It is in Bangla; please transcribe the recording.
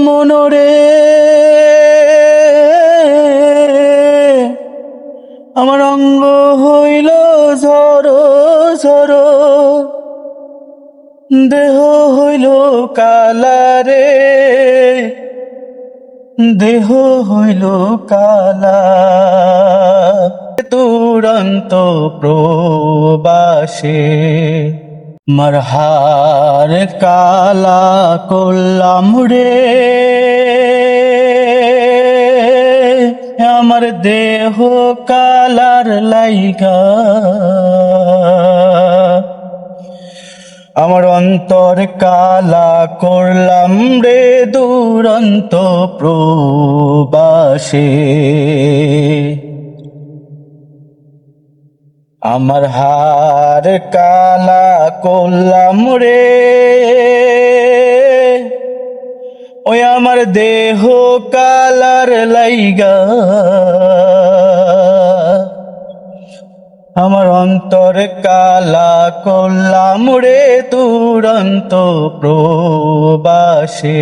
মনরে আমার অঙ্গ হইল ঝরো ঝরো, দেহ হইল কালারে, দেহ হইল কালা। তুরন্ত প্রবাসে মারহার কালা করলাম রে, আমার দেহ কালার লাইগা, আমার অন্তর কালা করলাম রে দুরন্ত প্রবাসে। আমার হার কালা করলাম রে, ওই আমার দেহ কালার লাইগা, আমার অন্তর কালা করলাম রে দুরন্ত প্রবাসে।